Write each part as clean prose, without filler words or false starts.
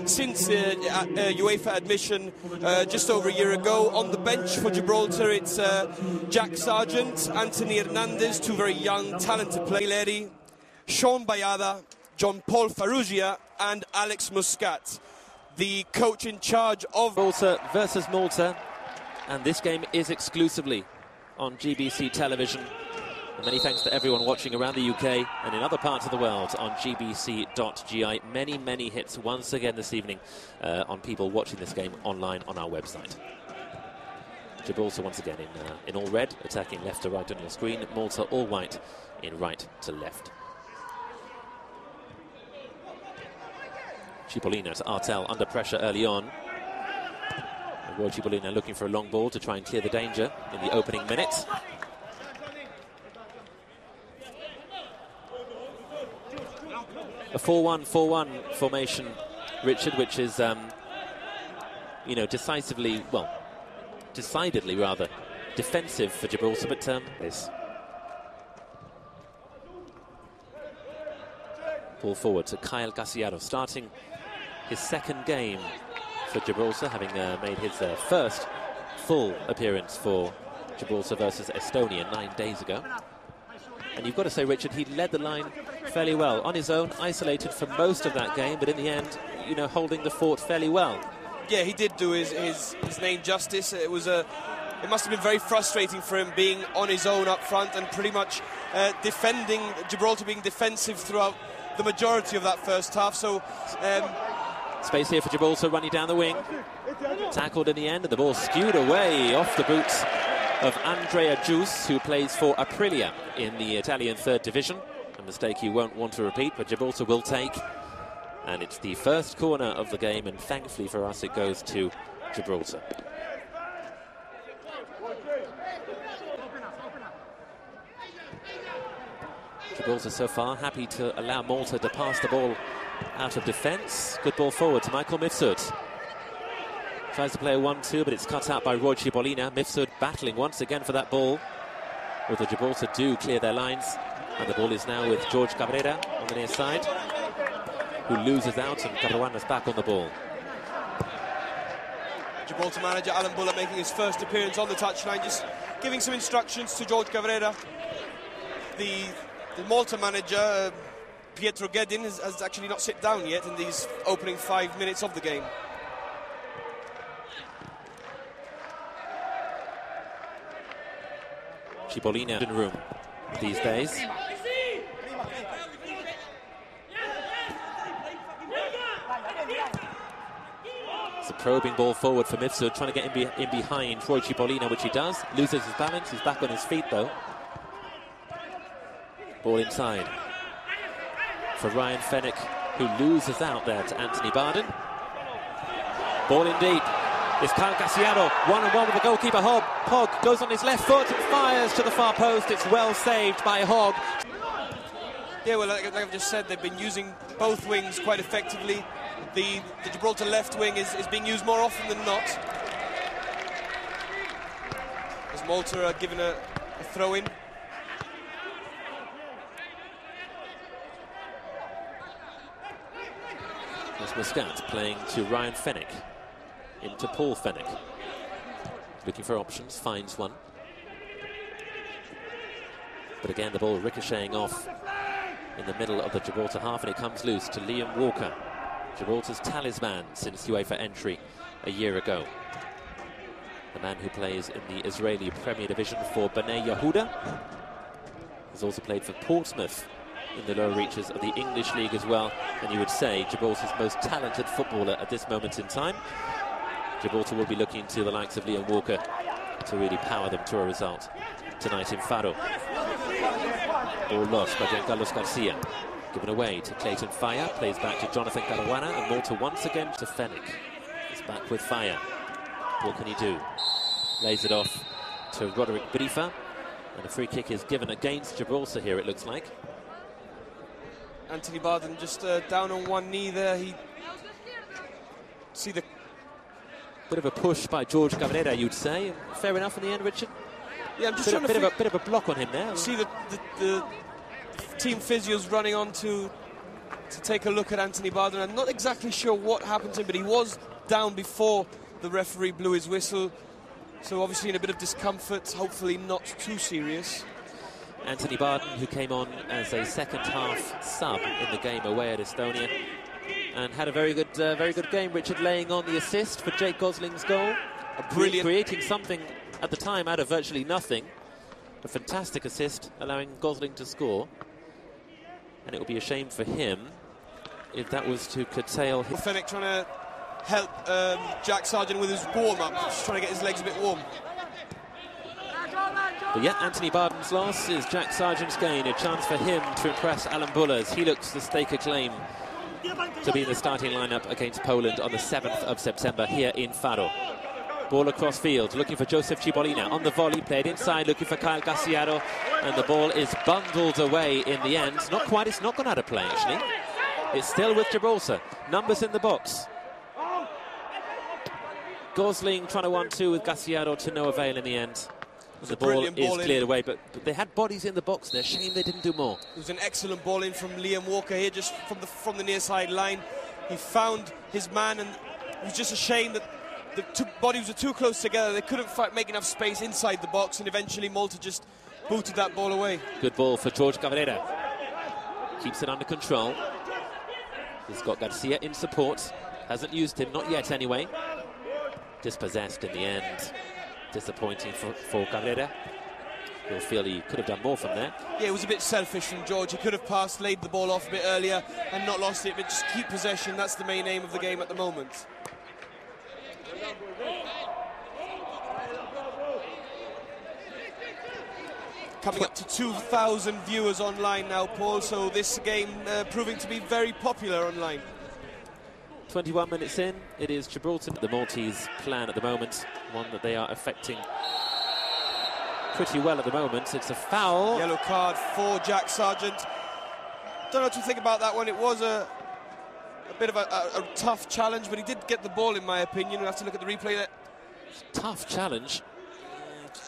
Since UEFA admission just over a year ago. On the bench for Gibraltar, it's Jack Sargent, Anthony Hernandez, two very young, talented players, Sean Bayada, John Paul Farrugia and Alex Muscat, the coach in charge of Gibraltar versus Malta, and this game is exclusively on GBC television. And many thanks to everyone watching around the UK and in other parts of the world on gbc.gi. Many hits once again this evening on people watching this game online on our website. Gibraltar once again in all red, attacking left to right on your screen. Malta all white in right to left. Cipollina to Artel under pressure early on. Roy Cipollina looking for a long ball to try and clear the danger in the opening minutes. A 4-1-4-1 formation, Richard, which is, you know, decidedly rather, defensive for Gibraltar, but is. Ball forward to Kyle Casiaro, starting his second game for Gibraltar, having made his first full appearance for Gibraltar versus Estonia 9 days ago. And you've got to say, Richard, he led the line fairly well on his own, isolated for most of that game, but in the end, you know, holding the fort fairly well. Yeah, he did do his name justice. It must have been very frustrating for him being on his own up front and pretty much defending, Gibraltar being defensive throughout the majority of that first half. So space here for Gibraltar, running down the wing, tackled in the end, and the ball skewed away off the boots of Andrea Gius, who plays for Aprilia in the Italian 3rd Division. A mistake he won't want to repeat, but Gibraltar will take. And it's the first corner of the game, and thankfully for us it goes to Gibraltar. Gibraltar so far happy to allow Malta to pass the ball out of defence. Good ball forward to Michael Mifsud. Tries to play a 1-2, but it's cut out by Roy Cipollina. Mifsud battling once again for that ball. Although Gibraltar do clear their lines. And the ball is now with George Cabrera on the near side, who loses out, and Caruana's back on the ball. Gibraltar manager Alan Bullock making his first appearance on the touchline, just giving some instructions to George Cabrera. The Malta manager, Pietro Gedin, has actually not sit down yet in these opening 5 minutes of the game. Cipollina in room these days. It's a probing ball forward for Mifsud, trying to get in behind Roy Cipollina, which he does. Loses his balance, he's back on his feet though. Ball inside for Ryan Fenwick, who loses out there to Anthony Barden. Ball indeed. It's Kyle Casiaro, one-on-one with the goalkeeper, Hogg goes on his left foot and fires to the far post. It's well saved by Hogg. Yeah, well, like I've just said, they've been using both wings quite effectively. The Gibraltar left wing is being used more often than not. As Malta are given a throw-in. There's Muscat playing to Ryan Fenwick. Into Paul Fenwick. Looking for options, finds one. But again, the ball ricocheting off in the middle of the Gibraltar half, and it comes loose to Liam Walker, Gibraltar's talisman since UEFA entry a year ago. The man who plays in the Israeli Premier Division for Bnei Yehuda. Has also played for Portsmouth in the lower reaches of the English League as well, and you would say Gibraltar's most talented footballer at this moment in time. Gibraltar will be looking to the likes of Liam Walker to really power them to a result tonight in Faro. Ball lost by Giancarlo Garcia. Given away to Clayton Fire. Plays back to Jonathan Caruana, and Malta once again to Fenwick. He's back with Fire. What can he do? Lays it off to Roderick Brifa. And a free kick is given against Gibraltar here, it looks like. Anthony Barden just down on one knee there. He see the bit of a push by George Cabrera, you'd say. Fair enough in the end, Richard. Yeah, I'm just trying to bit of a block on him there. See the team physios running on to to take a look at Anthony Barden. I'm not exactly sure what happened to him, but he was down before the referee blew his whistle. So obviously in a bit of discomfort, hopefully not too serious. Anthony Barden, who came on as a second-half sub in the game away at Estonia, and had a very good game. Richard laying on the assist for Jake Gosling's goal. A brilliant, creating something at the time out of virtually nothing. A fantastic assist, allowing Gosling to score. And it would be a shame for him if that was to curtail his... Fenwick trying to help Jack Sargent with his warm-up, just trying to get his legs a bit warm. But yeah, Anthony Barden's loss is Jack Sargent's gain. A chance for him to impress Alan Bullas. He looks to stake a claim to be in the starting lineup against Poland on the 7th of September here in Faro. Ball across field, looking for Joseph Cipollina on the volley, played inside, looking for Kyle Gassiaro, and the ball is bundled away in the end. Not quite, it's not gone out of play actually. It's still with Gibraltar. Numbers in the box. Gosling trying to 1-2 with Gassiaro to no avail in the end. The ball is cleared away, but they had bodies in the box there. Shame they didn't do more. It was an excellent ball in from Liam Walker here, just from the near side line. He found his man, and it was just a shame that the two bodies were too close together. They couldn't make enough space inside the box, and eventually Malta just booted that ball away. Good ball for George Cabrera. Keeps it under control. He's got Garcia in support. Hasn't used him, not yet anyway. Dispossessed in the end. Disappointing for Cabrera. He'll feel he could have done more from there. Yeah, it was a bit selfish from George. He could have passed, laid the ball off a bit earlier and not lost it, but just keep possession. That's the main aim of the game at the moment. Coming up to 2,000 viewers online now, Paul, so this game proving to be very popular online. 21 minutes in, it is Gibraltar. The Maltese plan at the moment, one that they are affecting pretty well at the moment. It's a foul. Yellow card for Jack Sargent. Don't know what to think about that one. It was a bit of a tough challenge, but he did get the ball, in my opinion. We'll have to look at the replay there. Tough challenge.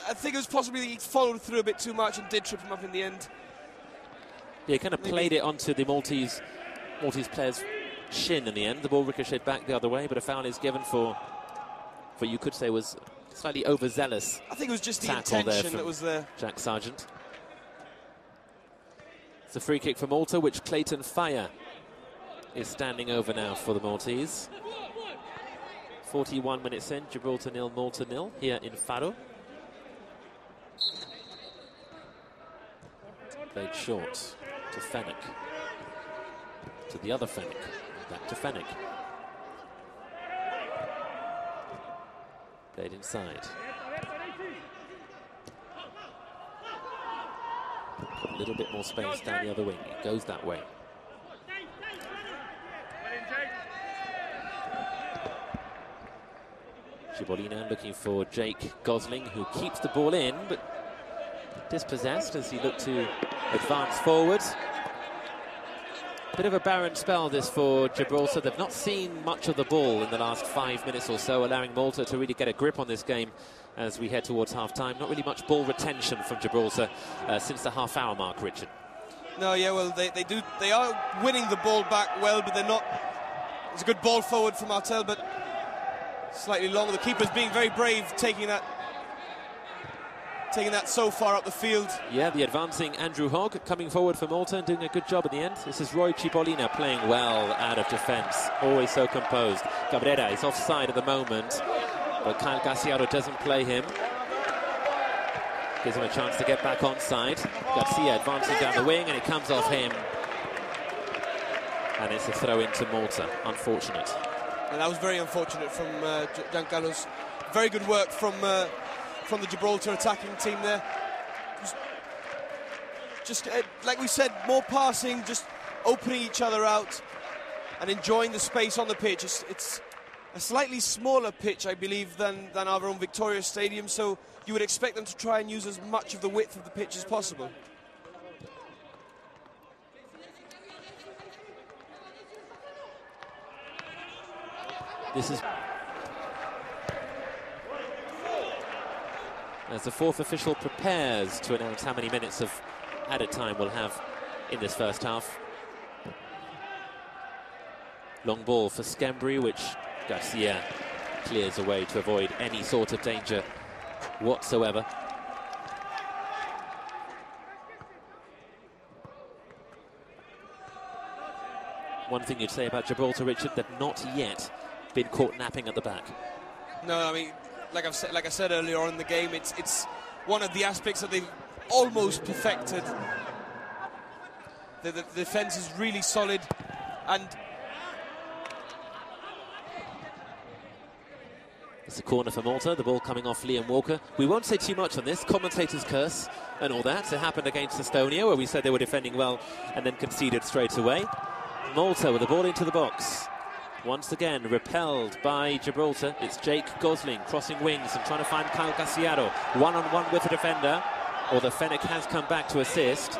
I think it was possibly that he followed through a bit too much and did trip him up in the end. Yeah, he kind of played it onto the Maltese player's shin in the end. The ball ricocheted back the other way, but a foul is given for you could say was slightly overzealous. I think it was just the intention that was there. Jack Sargent. It's a free kick for Malta, which Clayton Fire is standing over now for the Maltese. 41 minutes in, Gibraltar 0, Malta 0 here in Faro. Played short to Fenwick. To the other Fenwick. Back to Fenwick. Played inside. A little bit more space down the other wing. It goes that way. Cipollina looking for Jake Gosling, who keeps the ball in, but dispossessed as he looked to advance forward. Bit of a barren spell this for Gibraltar. They've not seen much of the ball in the last 5 minutes or so, allowing Malta to really get a grip on this game as we head towards half-time. Not really much ball retention from Gibraltar since the half-hour mark, Richard. No, yeah, well, they are winning the ball back well, but they're not... It's a good ball forward from Martel, but slightly long. The keeper's being very brave, taking that so far up the field. Yeah, the advancing Andrew Hogg coming forward for Malta and doing a good job at the end. This is Roy Cipollina playing well out of defence, always so composed. Cabrera is offside at the moment, but Kyle Gassiaro doesn't play him. Gives him a chance to get back onside. Garcia advancing down the wing, and it comes off him. And it's a throw into Malta. Unfortunate. And that was very unfortunate from Giancarlo's. Very good work from the Gibraltar attacking team there. Just like we said, more passing, just opening each other out and enjoying the space on the pitch. It's a slightly smaller pitch, I believe, than our own Victoria Stadium, so you would expect them to try and use as much of the width of the pitch as possible. This is... As the fourth official prepares to announce how many minutes of added time we'll have in this first half. Long ball for Skembry, which Garcia clears away to avoid any sort of danger whatsoever. One thing you'd say about Gibraltar, Richard, they've not yet been caught napping at the back. No, I mean, like I said earlier on in the game, it's one of the aspects that they've almost perfected. The defence is really solid, and it's a corner for Malta, the ball coming off Liam Walker. We won't say too much on this, commentators curse and all that. It happened against Estonia, where we said they were defending well and then conceded straight away. Malta with the ball into the box. Once again, repelled by Gibraltar. It's Jake Gosling crossing wings and trying to find Kyle Casiaro. One-on-one with the defender. Although Fenech has come back to assist.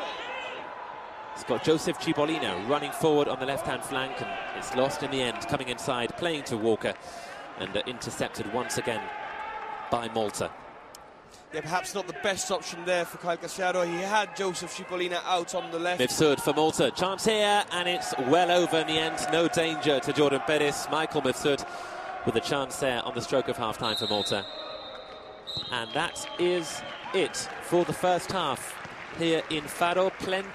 It's got Joseph Cipollina running forward on the left-hand flank, and it's lost in the end, coming inside, playing to Walker, and intercepted once again by Malta. Yeah, perhaps not the best option there for Kyle Casiaro. He had Joseph Cipollina out on the left. Mifsud for Malta. Chance here, and it's well over in the end. No danger to Jordan Perez. Michael Mifsud with a chance there on the stroke of half-time for Malta. And that is it for the first half here in Faro. Plenty